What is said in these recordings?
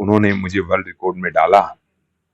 उन्होंने मुझे world record में डाला।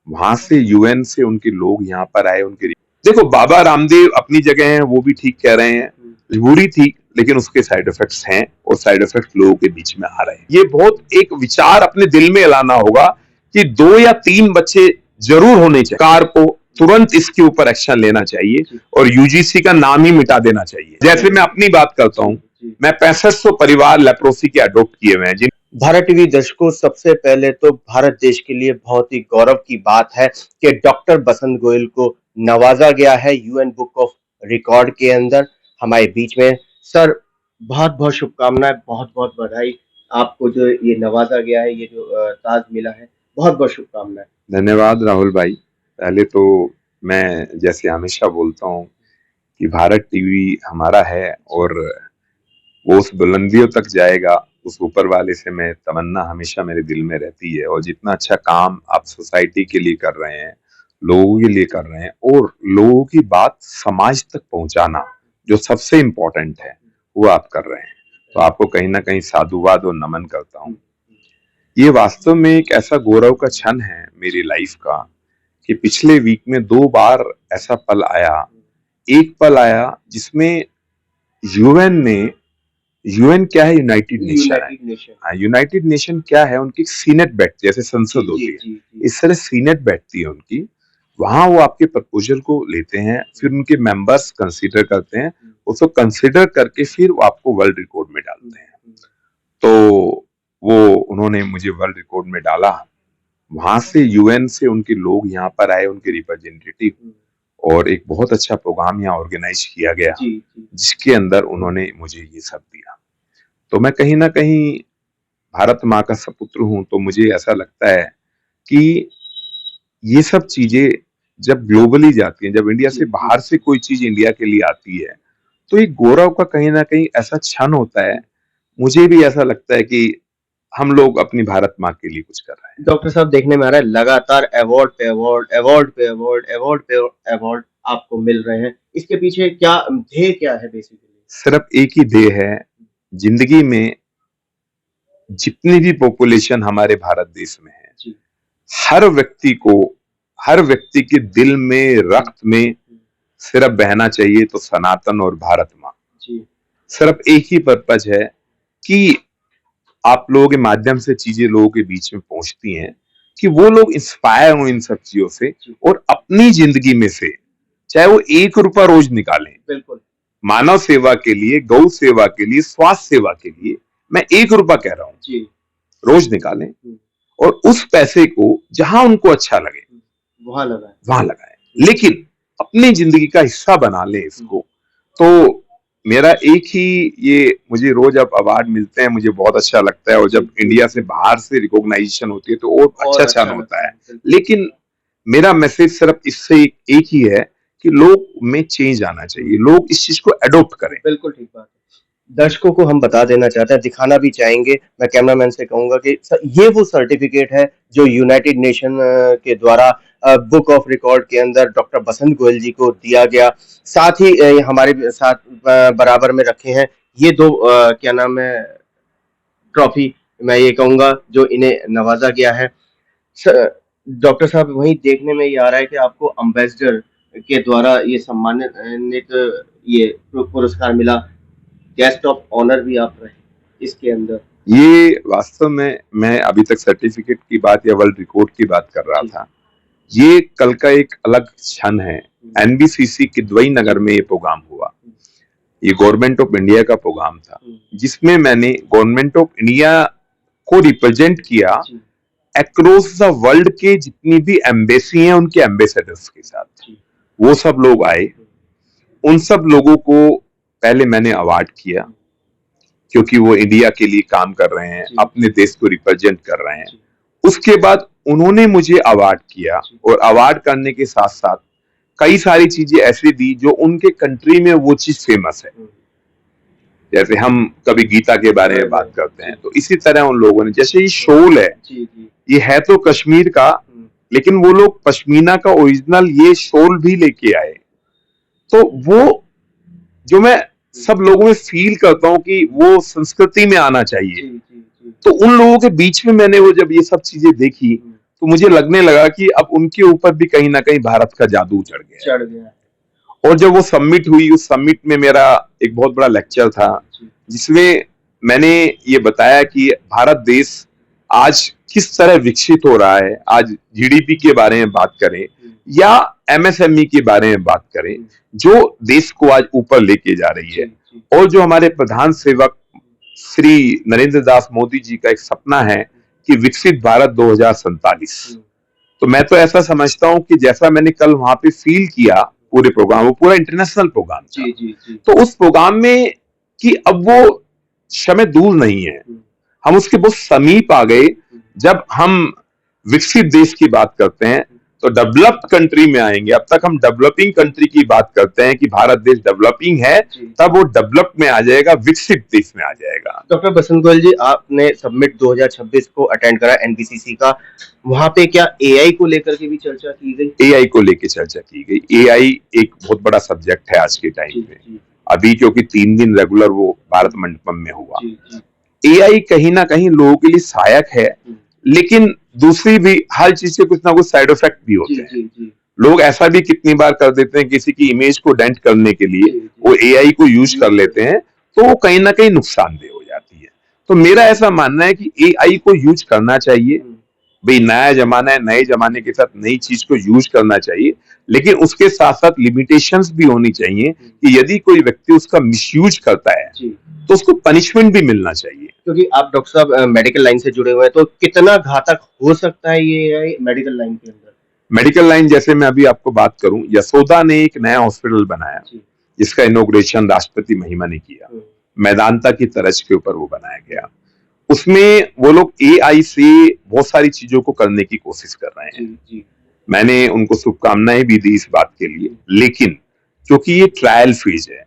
वहां से यूएन से उनके लोग यहाँ पर आए। उनके देखो, बाबा रामदेव अपनी जगह हैं, वो भी ठीक कह रहे हैं, बुरी थी, लेकिन उसके साइड इफेक्ट्स हैं और साइड इफेक्ट लोगों के बीच में आ रहे हैं। ये बहुत एक विचार अपने दिल में लाना होगा कि 2 या 3 बच्चे जरूर होने चाहिए। सरकार को तुरंत इसके ऊपर एक्शन लेना चाहिए और यूजीसी का नाम ही मिटा देना चाहिए। जैसे मैं अपनी बात करता हूँ, मैं 6500 परिवार लेप्रोसी के अडॉप्ट किए हुए हैं। भारत टीवी दर्शकों, सबसे पहले तो भारत देश के लिए बहुत ही गौरव की बात है कि डॉक्टर बसंत गोयल को नवाजा गया है यूएन बुक ऑफ रिकॉर्ड के अंदर हमारे बीच में। सर, बहुत बहुत शुभकामनाएं, बहुत बहुत बधाई आपको जो ये नवाजा गया है, ये जो ताज मिला है, बहुत बहुत शुभकामनाएं। धन्यवाद राहुल भाई। पहले तो मैं जैसे हमेशा बोलता हूँ कि भारत टीवी हमारा है और वो उस बुलंदियों तक जाएगा, उस ऊपर वाले से मैं तमन्ना हमेशा मेरे दिल में रहती है। और जितना अच्छा काम आप सोसाइटी के लिए कर रहे हैं, लोगों के लिए कर रहे हैं और लोगों की बात समाज तक पहुंचाना जो सबसे इम्पोर्टेंट है, वो आप कर रहे हैं, तो आपको कहीं ना कहीं साधुवाद और नमन करता हूँ। ये वास्तव में एक ऐसा गौरव का क्षण है मेरी लाइफ का कि पिछले वीक में 2 बार ऐसा पल आया। एक पल आया जिसमें यूएन क्या है? यूनाइटेड नेशन है। यूनाइटेड नेशन क्या है? उनकी सीनेट बैठती है, जैसे संसद होती है, इस तरह सीनेट बैठती है उनकी। वहां वो आपके प्रपोजल को लेते हैं, फिर उनके मेंबर्स कंसीडर करते हैं, उसको कंसीडर करके फिर वो आपको वर्ल्ड रिकॉर्ड में डालते हैं। तो वो उन्होंने मुझे वर्ल्ड रिकॉर्ड में डाला। वहां से यूएन से उनके लोग यहाँ पर आए, उनके रिप्रेजेंटेटिव, और एक बहुत अच्छा प्रोग्राम यहाँ ऑर्गेनाइज किया गया जिसके अंदर उन्होंने मुझे ये सब दिया। तो मैं कहीं ना कहीं भारत माँ का सपुत्र हूं, तो मुझे ऐसा लगता है कि ये सब चीजें जब ग्लोबली जाती हैं, जब इंडिया से बाहर से कोई चीज इंडिया के लिए आती है, तो एक गौरव का कहीं ना कहीं ऐसा क्षण होता है। मुझे भी ऐसा लगता है कि हम लोग अपनी भारत माँ के लिए कुछ कर रहे हैं। डॉक्टर साहब, देखने में आ रहा है लगातार अवार्ड पे अवार्ड, अवार्ड पे अवार्ड, अवार्ड पे अवार्ड आपको मिल रहे हैं। इसके पीछे क्या ध्येय क्या है? बेसिकली सिर्फ एक ही ध्येय है, जिंदगी में जितनी भी पॉपुलेशन हमारे भारत देश में है, हर व्यक्ति के दिल में, रक्त में सिर्फ बहना चाहिए तो सनातन और भारत माँ। सिर्फ एक ही पर्पज है कि आप लोगों के माध्यम से चीजें लोगों के बीच में पहुंचती हैं कि वो लोग इंस्पायर हो इन सब चीजों से और अपनी जिंदगी में से चाहे वो 1 रुपया रोज निकालें, बिल्कुल, मानव सेवा के लिए, गौ सेवा के लिए, स्वास्थ्य सेवा के लिए, मैं 1 रुपया कह रहा हूँ, रोज निकालें और उस पैसे को जहां उनको अच्छा लगे वहां लगाएं, लेकिन अपनी जिंदगी का हिस्सा बना लें इसको। तो मेरा एक ही ये, मुझे रोज अब अवार्ड मिलते हैं, मुझे बहुत अच्छा लगता है, और जब इंडिया से बाहर से रिकॉग्नाइजेशन होती है तो और अच्छा होता है। लेकिन मेरा मैसेज सिर्फ इससे एक ही है कि लोग में चेंज आना चाहिए, लोग इस चीज को अडॉप्ट करें। बिल्कुल ठीक बात है। दर्शकों को हम बता देना चाहते हैं, दिखाना भी चाहेंगे, मैं कैमरामैन से कहूंगा कि ये वो सर्टिफिकेट है जो यूनाइटेड नेशन के द्वारा बुक ऑफ रिकॉर्ड के अंदर डॉक्टर बसंत गोयल जी को दिया गया। साथ ही हमारे साथ बराबर में रखे हैं ये 2 क्या नाम है, ट्रॉफी, मैं ये कहूंगा, जो इन्हें नवाजा गया है। डॉक्टर साहब, वहीं देखने में ये आ रहा है कि आपको अम्बेसडर के द्वारा ये सम्मानित ये पुरस्कार मिला, गेस्ट ऑफ ऑनर भी आप रहे इसके अंदर। ये वास्तव में मैं अभी तक सर्टिफिकेट की बात या वर्ल्ड रिकॉर्ड की बात कर रहा था, ये कल का एक अलग क्षण है। एनबीसीसी किदवई नगर में ये प्रोग्राम हुआ, ये गवर्नमेंट ऑफ इंडिया का प्रोग्राम था जिसमें मैंने गवर्नमेंट ऑफ इंडिया को रिप्रेजेंट किया अक्रॉस द वर्ल्ड के जितनी भी एम्बेसी हैं उनके एम्बेसडर्स के साथ। वो सब लोग आए, उन सब लोगों को पहले मैंने अवार्ड किया क्योंकि वो इंडिया के लिए काम कर रहे हैं, अपने देश को रिप्रेजेंट कर रहे हैं। उसके बाद उन्होंने मुझे अवार्ड किया और अवार्ड करने के साथ साथ कई सारी चीजें ऐसी दी जो उनके कंट्री में वो चीज फेमस है। जैसे हम कभी गीता के बारे में बात करते हैं, तो इसी तरह उन लोगों ने, जैसे ये शॉल है, ये है तो कश्मीर का, लेकिन वो लोग पश्मीना का ओरिजिनल ये शॉल भी लेके आए। तो वो जो मैं सब लोगों में फील करता हूँ कि वो संस्कृति में आना चाहिए, तो उन लोगों के बीच में मैंने वो जब ये सब चीजें देखी तो मुझे लगने लगा कि अब उनके ऊपर भी कहीं ना कहीं भारत का जादू चढ़ गया है। चढ़ गया है। और जब वो सबमिट हुई, उस सबमिट में मेरा एक बहुत बड़ा लेक्चर था जिसमें मैंने ये बताया कि भारत देश आज किस तरह विकसित हो रहा है। आज जीडीपी के बारे में बात करें या एमएसएमई के बारे में बात करें, जो देश को आज ऊपर लेके जा रही है। और जो हमारे प्रधान सेवक श्री नरेंद्र दास मोदी जी का एक सपना है कि विकसित भारत 2047, तो मैं तो ऐसा समझता हूं कि जैसा मैंने कल वहां पे फील किया पूरे प्रोग्राम, वो पूरा इंटरनेशनल प्रोग्राम था। तो उस प्रोग्राम में कि अब वो समय दूर नहीं है, हम उसके बहुत समीप आ गए। जब हम विकसित देश की बात करते हैं तो डेवलप्ड कंट्री में आएंगे। अब तक हम डेवलपिंग कंट्री की बात करते हैं कि भारत देश डेवलपिंग है, तब वो डेवलप्ड में आ जाएगा, विकसित देश में आ जाएगा। डॉक्टर बसंत गोयल जी, आपने समिट 2026 को अटेंड करा एनबीसीसी का, वहां पे क्या एआई को लेकर के भी चर्चा की गई? एआई को लेकर चर्चा की गई। एआई एक बहुत बड़ा सब्जेक्ट है आज के टाइम में। अभी क्योंकि 3 दिन रेगुलर वो भारत मंडपम में हुआ। एआई कहीं ना कहीं लोगों के लिए सहायक है, लेकिन दूसरी भी हर चीज से कुछ ना कुछ साइड इफेक्ट भी होते हैं। लोग ऐसा भी कितनी बार कर देते हैं, किसी की इमेज को डेंट करने के लिए वो एआई को यूज कर लेते हैं, तो वो कहीं ना कहीं नुकसानदेह हो जाती है। तो मेरा ऐसा मानना है कि एआई को यूज करना चाहिए। भाई नया जमाना है, नए जमाने के साथ नई चीज को यूज करना चाहिए, लेकिन उसके साथ साथ लिमिटेशंस भी होनी चाहिए कि यदि कोई व्यक्ति उसका मिसयूज करता है तो उसको पनिशमेंट भी मिलना चाहिए। क्योंकि आप डॉक्टर साहब मेडिकल लाइन से जुड़े हुए हैं, तो कितना घातक हो सकता है ये मेडिकल लाइन के अंदर? मेडिकल लाइन जैसे मैं अभी आपको बात करूं, यशोदा ने एक नया हॉस्पिटल बनाया जिसका इनॉग्रेशन राष्ट्रपति महिमा ने किया। मैदानता की तर्ज के ऊपर वो बनाया गया। उसमें वो लोग एआई से बहुत सारी चीजों को करने की कोशिश कर रहे हैं। मैंने उनको शुभकामनाएं भी दी इस बात के लिए, लेकिन क्योंकि ये ट्रायल फेज है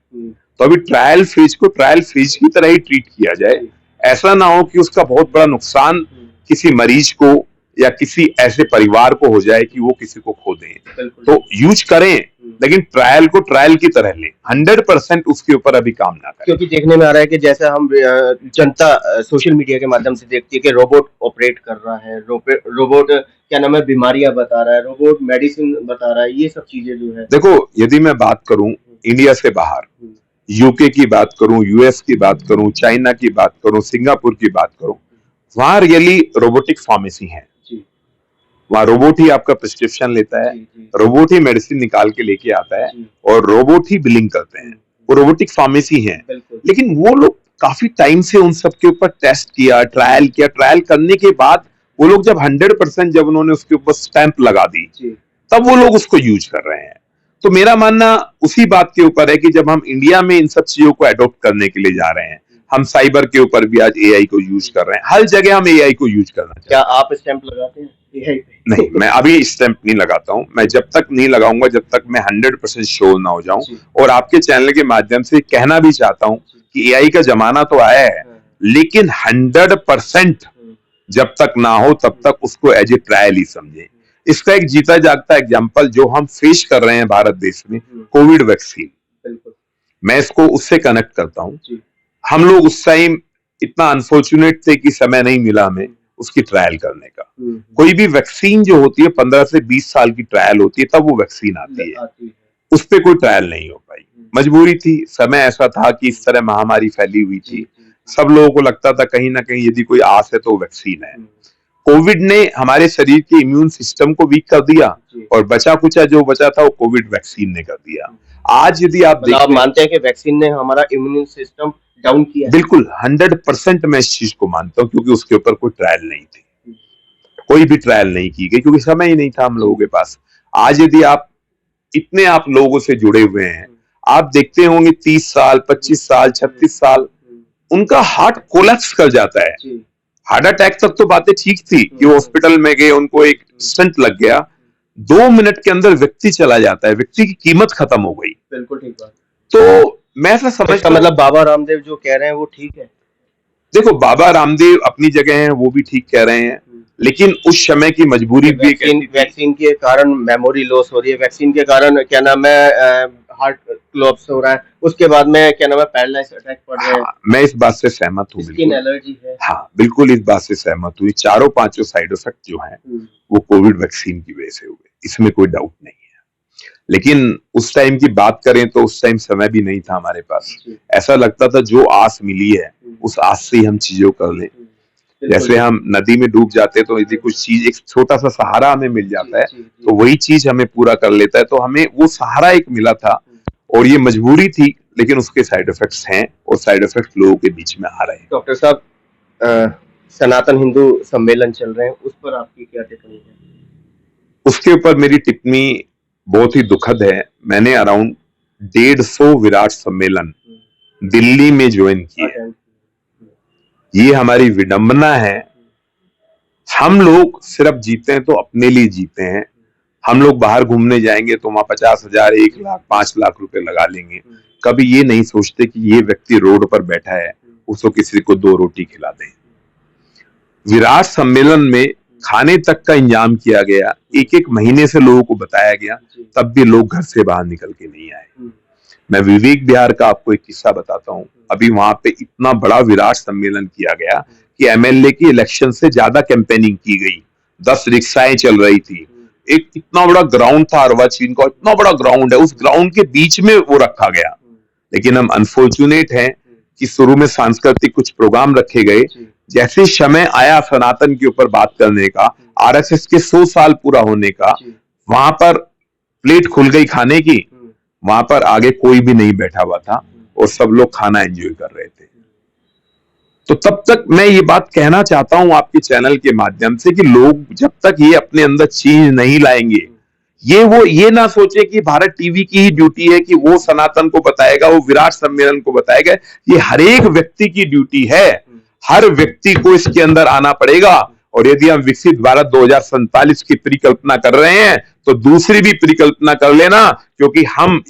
तो अभी ट्रायल फेज को ट्रायल फेज की तरह ही ट्रीट किया जाए। ऐसा ना हो कि उसका बहुत बड़ा नुकसान किसी मरीज को या किसी ऐसे परिवार को हो जाए कि वो किसी को खो दें। तो यूज करें, लेकिन ट्रायल को ट्रायल की तरह लें। 100% उसके ऊपर अभी काम ना करें। क्योंकि देखने में आ रहा है कि जैसा हम जनता सोशल मीडिया के माध्यम से देखती है कि रोबोट ऑपरेट कर रहा है, रोबोट क्या नाम है बीमारियां बता रहा है, रोबोट मेडिसिन बता रहा है, ये सब चीजें जो है। देखो, यदि मैं बात करूं इंडिया से बाहर, यूके की बात करूं, यूएस की बात करूं, चाइना की बात करूं, सिंगापुर की बात करूं, वहां रियली रोबोटिक फार्मेसी है। वहां रोबोट ही आपका प्रिस्क्रिप्शन लेता है, रोबोट ही मेडिसिन निकाल के लेके आता है और रोबोट ही बिलिंग करते हैं। वो रोबोटिक फार्मेसी है। लेकिन वो लोग काफी टाइम से उन सब के ऊपर टेस्ट किया, ट्रायल किया। ट्रायल करने के बाद वो लोग जब 100% जब उन्होंने उसके ऊपर स्टैंप लगा दी, तब वो लोग उसको यूज कर रहे हैं। तो मेरा मानना उसी बात के ऊपर है कि जब हम इंडिया में इन सब चीजों को अडॉप्ट करने के लिए जा रहे हैं, हम साइबर के ऊपर भी आज एआई को यूज कर रहे हैं। हर जगह हम एआई को यूज करना चाहिए। क्या आप स्टैंप लगाते हैं एआई पे? नहीं, मैं अभी स्टैंप नहीं लगाता हूं। मैं जब तक नहीं लगाऊंगा, जब तक मैं 100% श्योर ना हो जाऊं। और आपके चैनल के माध्यम से कहना भी चाहता हूं कि एआई का जमाना तो आया है, लेकिन 100% जब तक ना हो तब तक उसको एज ए ट्रायल ही समझे। इसका एक जीता जागता एग्जाम्पल जो हम फेस कर रहे हैं भारत देश में, कोविड वैक्सीन, मैं इसको उससे कनेक्ट करता हूं। हम लोग उस टाइम इतना अनफॉर्चुनेट थे कि समय नहीं मिला हमें उसकी ट्रायल करने का। कोई भी वैक्सीन जो होती है 15 से 20 साल की ट्रायल होती है, तब वो वैक्सीन आती है। उस पर कोई ट्रायल नहीं हो पाई, मजबूरी थी। समय ऐसा था कि इस तरह महामारी फैली हुई थी, सब लोगों को लगता था कहीं ना कहीं यदि कोई आस है तो वैक्सीन है। कोविड ने हमारे शरीर के इम्यून सिस्टम को वीक कर दिया और बचा कुचा जो बचा था वो कोविड वैक्सीन ने कर दिया। आज यदि आप मानते हैं कि वैक्सीन ने हमारा इम्यून सिस्टम डाउन किया? बिल्कुल 100% मैं इस चीज को मानता हूं, क्योंकि उसके ऊपर कोई ट्रायल नहीं थी, कोई भी ट्रायल नहीं की गई, क्योंकि समय ही नहीं था हम लोगों के पास। आज यदि आप इतने आप लोगों से जुड़े हुए हैं, आप देखते होंगे 30 साल 25 साल 36 साल उनका हार्ट कोलैप्स कर जाता है। हार्ट अटैक तक तो बातें ठीक थी कि वो हॉस्पिटल में गए, उनको एक स्टंट लग गया, 2 मिनट के अंदर व्यक्ति चला जाता है, व्यक्ति की कीमत खत्म हो गई। बिल्कुल ठीक बात। तो मैं ऐसा समझता हूं, मतलब बाबा रामदेव जो कह रहे हैं वो ठीक है? देखो, बाबा रामदेव अपनी जगह हैं, वो भी ठीक कह रहे हैं, लेकिन उस समय की मजबूरी भी वैक्सीन के कारण मेमोरी लॉस हो रही है, वैक्सीन के कारण क्या नाम है हार्ट क्लोप्स हो रहा है, उसके बाद में क्या नाम है पैरालाइज अटैक पड़ रहे हैं, हाँ, मैं इस बात से सहमत हूँ स्किन बिल्कुल। एलर्जी है। हाँ, बिल्कुल इस बात से सहमत हुई। चारों पांचों साइड इफेक्ट जो हैं वो कोविड वैक्सीन की वजह से हुए, इसमें कोई डाउट नहीं है। लेकिन उस टाइम की बात करें तो उस टाइम समय भी नहीं था हमारे पास। ऐसा लगता था जो आस मिली है उस आस से ही हम चीजों कर लें। जैसे हम नदी में डूब जाते हैं तो यदि कुछ चीज एक छोटा सा सहारा हमें मिल जाता है तो वही चीज हमें पूरा कर लेता है। तो हमें वो सहारा एक मिला था और ये मजबूरी थी, लेकिन उसके साइड इफेक्ट्स हैं और साइड इफेक्ट लोगों के बीच में आ रहे हैं। डॉक्टर साहब, सनातन हिंदू सम्मेलन चल रहे हैं, उस पर आपकी क्या टिप्पणी है? उसके ऊपर मेरी टिप्पणी बहुत ही दुखद है। मैंने अराउंड 150 विराट सम्मेलन दिल्ली में ज्वाइन किए। ये हमारी विडंबना है। हम लोग सिर्फ जीते हैं तो अपने लिए जीते हैं। हम लोग बाहर घूमने जाएंगे तो वहां 50,000, 1 लाख, 5 लाख रुपए लगा लेंगे। कभी ये नहीं सोचते कि ये व्यक्ति रोड पर बैठा है, उसको किसी को 2 रोटी खिला दें। विराट सम्मेलन में खाने तक का इंतजाम किया गया, एक एक महीने से लोगों को बताया गया, तब भी लोग घर से बाहर निकल के नहीं आए। मैं विवेक विहार का आपको एक किस्सा बताता हूँ। अभी वहां पे इतना बड़ा विराट सम्मेलन किया गया कि एमएलए की इलेक्शन से ज्यादा कैंपेनिंग की गई। 10 रिक्शाएं चल रही थी। एक इतना बड़ा ग्राउंड था अर्वाचीन का, इतना बड़ा ग्राउंड है, उस ग्राउंड के बीच में वो रखा गया। लेकिन हम अनफॉर्चुनेट हैं कि शुरू में सांस्कृतिक कुछ प्रोग्राम रखे गए। जैसे समय आया सनातन के ऊपर बात करने का, आरएसएस के 100 साल पूरा होने का, वहां पर प्लेट खुल गई खाने की। वहां पर आगे कोई भी नहीं बैठा हुआ था और सब लोग खाना एंजॉय कर रहे थे। तो तब तक मैं ये बात कहना चाहता हूं आपके चैनल के माध्यम से कि लोग जब तक ये अपने अंदर चीज नहीं लाएंगे, ये ना सोचे कि भारत टीवी की ही ड्यूटी है कि वो सनातन को बताएगा, वो विराट सम्मेलन को बताएगा। ये हर एक व्यक्ति की ड्यूटी है। हर व्यक्ति को इसके अंदर आना पड़ेगा। और यदि हम विकसित भारत 2047 की परिकल्पना कर रहे हैं तो दूसरी भी परिकल्पना कर लेना, क्योंकि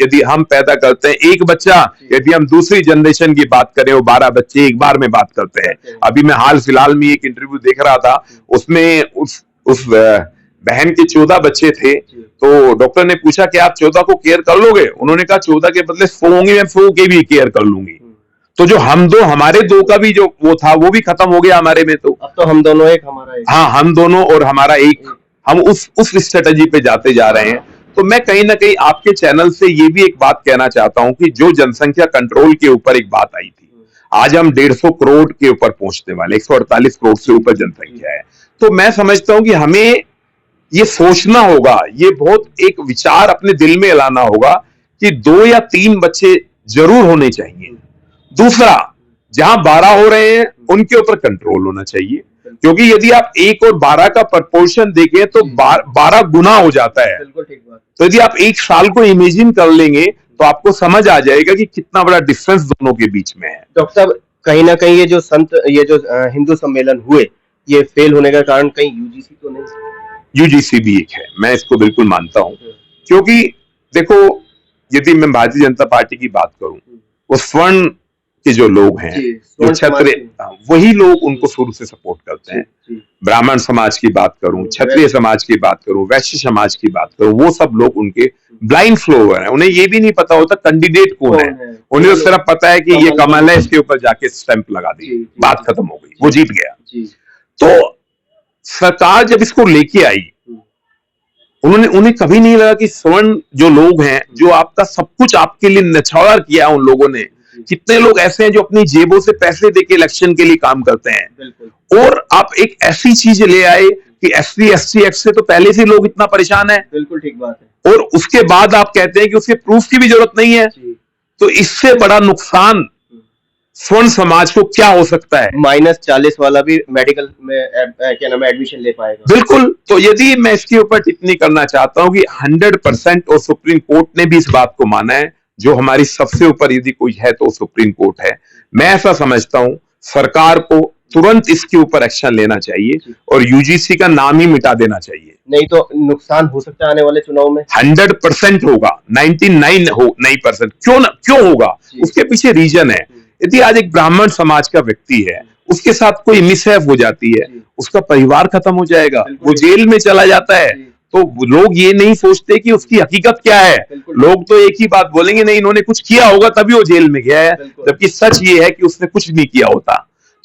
यदि हम पैदा करते हैं एक बच्चा, यदि हम दूसरी जनरेशन की बात करें वो 12 बच्चे एक बार में बात करते हैं। अभी मैं हाल फिलहाल में एक इंटरव्यू देख रहा था, उसमें उस बहन के 14 बच्चे थे। तो डॉक्टर ने पूछा कि आप 14 को केयर कर लोगे? उन्होंने कहा 14 के बदले 100 होंगे, मैं 100 के भी केयर कर लूंगी। तो जो हमारे 2 का भी जो वो था वो भी खत्म हो गया हमारे में। तो अब तो हम दोनों एक, हमारा एक। हाँ, हम दोनों और हमारा एक, हम उस स्ट्रेटजी पे जाते जा रहे हैं। तो मैं कहीं ना कहीं आपके चैनल से ये भी एक बात कहना चाहता हूं कि जो जनसंख्या कंट्रोल के ऊपर एक बात आई थी, आज हम 150 करोड़ के ऊपर पहुंचने वाले, 148 करोड़ से ऊपर जनसंख्या है। तो मैं समझता हूं कि हमें ये सोचना होगा, ये बहुत एक विचार अपने दिल में लाना होगा कि 2 या 3 बच्चे जरूर होने चाहिए। दूसरा, जहां 12 हो रहे हैं उनके ऊपर कंट्रोल होना चाहिए, क्योंकि यदि आप 1 और 12 का प्रपोर्शन देखें तो 12 गुना हो जाता है। तो यदि आप 1 साल को इमेजिन कर लेंगे तो आपको समझ आ जाएगा कि कितना बड़ा डिफरेंस दोनों के बीच में है। डॉक्टर साहब, कहीं ना कहीं ये जो हिंदू सम्मेलन हुए, ये फेल होने का कारण कहीं यूजीसी तो नहीं? यूजीसी भी एक है, मैं इसको बिल्कुल मानता हूं। क्योंकि देखो, यदि मैं भारतीय जनता पार्टी की बात करूं, वो स्वर्ण के जो लोग हैं, जो क्षत्रिय, वही लोग उनको शुरू से सपोर्ट करते हैं। ब्राह्मण समाज की बात करूं, क्षत्रिय समाज की बात करूं, वैश्य समाज की बात करूं, वो सब लोग उनके ब्लाइंड फॉलोअर हैं। उन्हें ये भी नहीं पता होता कैंडिडेट कौन है। उन्हें तो सिर्फ पता है कि ये कमल है, इसके ऊपर जाके स्टैंप लगा दी, बात खत्म हो गई, वो जीत गया। तो सरकार जब इसको लेके आई, उन्हें कभी नहीं लगा कि स्वर्ण जो लोग हैं, जो आपका सब कुछ आपके लिए निछावर किया उन लोगों ने। कितने लोग ऐसे हैं जो अपनी जेबों से पैसे देके इलेक्शन के लिए काम करते हैं। और आप एक ऐसी चीज ले आए कि SC ST एक्ट से तो पहले से लोग इतना परेशान है। बिल्कुल ठीक बात है। और उसके बाद आप कहते हैं कि उसके प्रूफ की भी जरूरत नहीं है। तो इससे बड़ा नुकसान स्वर्ण समाज को क्या हो सकता है? -40 वाला भी मेडिकल में क्या नाम है एडमिशन ले पाएगा। बिल्कुल। तो यदि मैं इसके ऊपर टिप्पणी करना चाहता हूं कि 100% और सुप्रीम कोर्ट ने भी इस बात को माना है, जो हमारी सबसे ऊपर यदि कोई है तो सुप्रीम कोर्ट है। मैं ऐसा समझता हूं सरकार को तुरंत इसके ऊपर एक्शन लेना चाहिए और यूजीसी का नाम ही मिटा देना चाहिए। नहीं तो नुकसान हो सकता है आने वाले चुनाव में। 100% होगा, 99% क्यों होगा? उसके पीछे रीजन है। यदि आज एक ब्राह्मण समाज का व्यक्ति है, उसके साथ कोई मिसहैप हो जाती है, उसका परिवार खत्म हो जाएगा, वो जेल में चला जाता है। तो लोग ये नहीं सोचते कि उसकी हकीकत क्या है। लोग तो एक ही बात बोलेंगे, नहीं इन्होंने कुछ किया होगा तभी वो जेल में गया है, जबकि सच ये है कि उसने कुछ नहीं किया होता।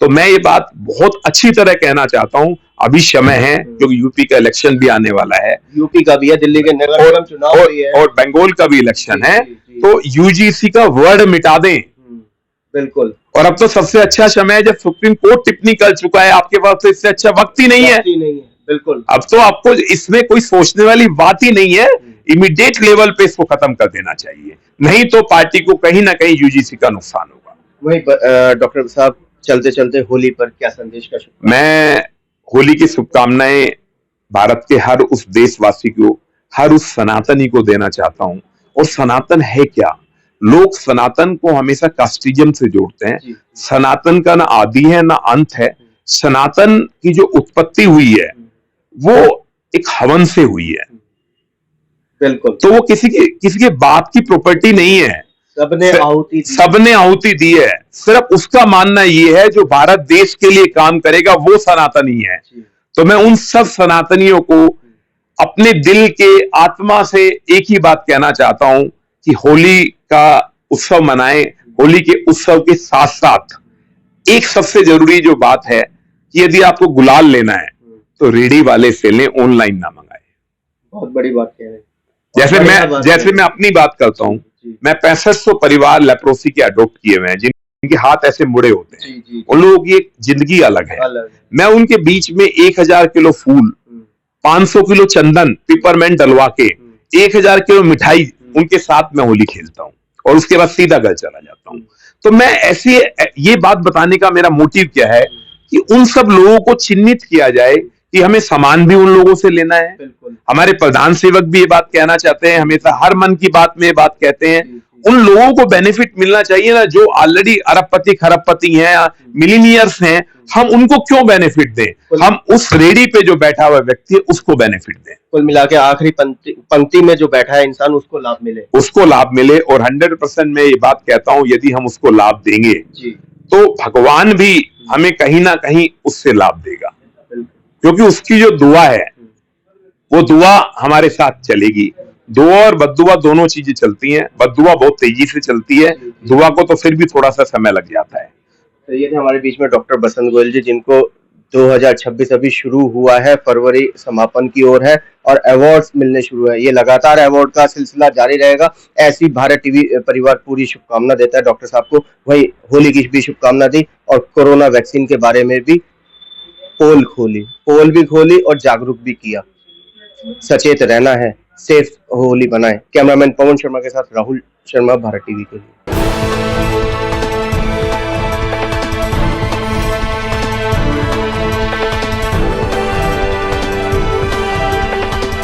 तो मैं ये बात बहुत अच्छी तरह कहना चाहता हूं, अभी समय है क्योंकि यूपी का इलेक्शन भी आने वाला है, यूपी का भी है, दिल्ली के नगर निगम चुनाव भी है, और बंगाल का भी इलेक्शन है। तो यूजीसी का वर्ड मिटा दें। बिल्कुल। और अब तो सबसे अच्छा समय है जब सुप्रीम कोर्ट टिप्पणी कर चुका है, आपके पास तो इससे अच्छा वक्त ही नहीं है। बिल्कुल। अब तो आपको इसमें कोई सोचने वाली बात ही नहीं है, इमीडिएट लेवल पे इसको खत्म कर देना चाहिए, नहीं तो पार्टी को कहीं ना कहीं यूजीसी का नुकसान होगा। वही डॉक्टर साहब, चलते चलते होली पर क्या संदेश का? मैं होली की शुभकामनाएं भारत के हर उस देशवासी को, हर उस सनातनी को देना चाहता हूं। और सनातन है क्या? लोग सनातन को हमेशा कास्टिज्म से जोड़ते हैं। सनातन का ना आदि है ना अंत है। सनातन की जो उत्पत्ति हुई है वो एक हवन से हुई है। बिल्कुल। तो वो किसी के बाप की प्रॉपर्टी नहीं है, सबने आहुति दी है। सिर्फ उसका मानना ये है जो भारत देश के लिए काम करेगा वो सनातनी है। तो मैं उन सब सनातनियों को अपने दिल के आत्मा से एक ही बात कहना चाहता हूं कि होली का उत्सव मनाएं। होली के उत्सव के साथ साथ एक सबसे जरूरी जो बात है कि यदि आपको गुलाल लेना है तो रेडी वाले से लें, ऑनलाइन ना मंगाए। बहुत बड़ी बात कह रहे हैं। जैसे मैं अपनी बात करता हूं, मैं 6500 परिवार लेप्रोसी के अडॉप्ट किए हुए हैं जिनके हाथ ऐसे मुड़े होते हैं। उन लोगों की एक जिंदगी अलग है। मैं उनके बीच में 1000 किलो फूल, 500 किलो चंदन पिपरमेंट डलवा के 1000 किलो मिठाई उनके साथ में होली खेलता हूं और उसके बाद सीधा घर चला जाता हूं। तो मैं ऐसे ये बात बताने का मेरा मोटिव क्या है कि उन सब लोगों को चिन्हित किया जाए कि हमें सामान भी उन लोगों से लेना है। हमारे प्रधान सेवक भी ये बात कहना चाहते हैं, हमेशा हर मन की बात में ये बात कहते हैं। उन लोगों को बेनिफिट मिलना चाहिए ना, जो ऑलरेडी अरबपति खरबपति हैं, मिलीनियर्स हैं। हम उनको क्यों बेनिफिट दें? हम उस रेडी पे जो बैठा हुआ व्यक्ति है उसको बेनिफिट दें। कुल मिला के आखिरी पंक्ति में जो बैठा है इंसान, उसको लाभ मिले। और 100% मैं ये बात कहता हूं, यदि हम उसको लाभ देंगे तो भगवान भी हमें कहीं ना कहीं उससे लाभ देगा, क्योंकि उसकी जो दुआ है वो दुआ हमारे साथ चलेगी। दुआ और बद्दुआ दोनों चीजें चलती हैं। बद्दुआ बहुत तेजी से चलती है, दुआ को तो फिर भी थोड़ा सा समय लग जाता है। तो ये थे हमारे बीच में डॉक्टर बसंत गोयल जी, जिनको 2026 अभी शुरू हुआ है, फरवरी समापन की ओर है और अवार्ड्स मिलने शुरू है। ये लगातार अवार्ड का सिलसिला जारी रहेगा। ऐसी भारत टीवी परिवार पूरी शुभकामना देता है डॉक्टर साहब को। वही होली की भी शुभकामना दी और कोरोना वैक्सीन के बारे में भी पोल भी खोली और जागरूक भी किया। सचेत रहना है, सेफ होली बनाए। कैमरामैन पवन शर्मा के साथ राहुल शर्मा, भारत टीवी के लिए।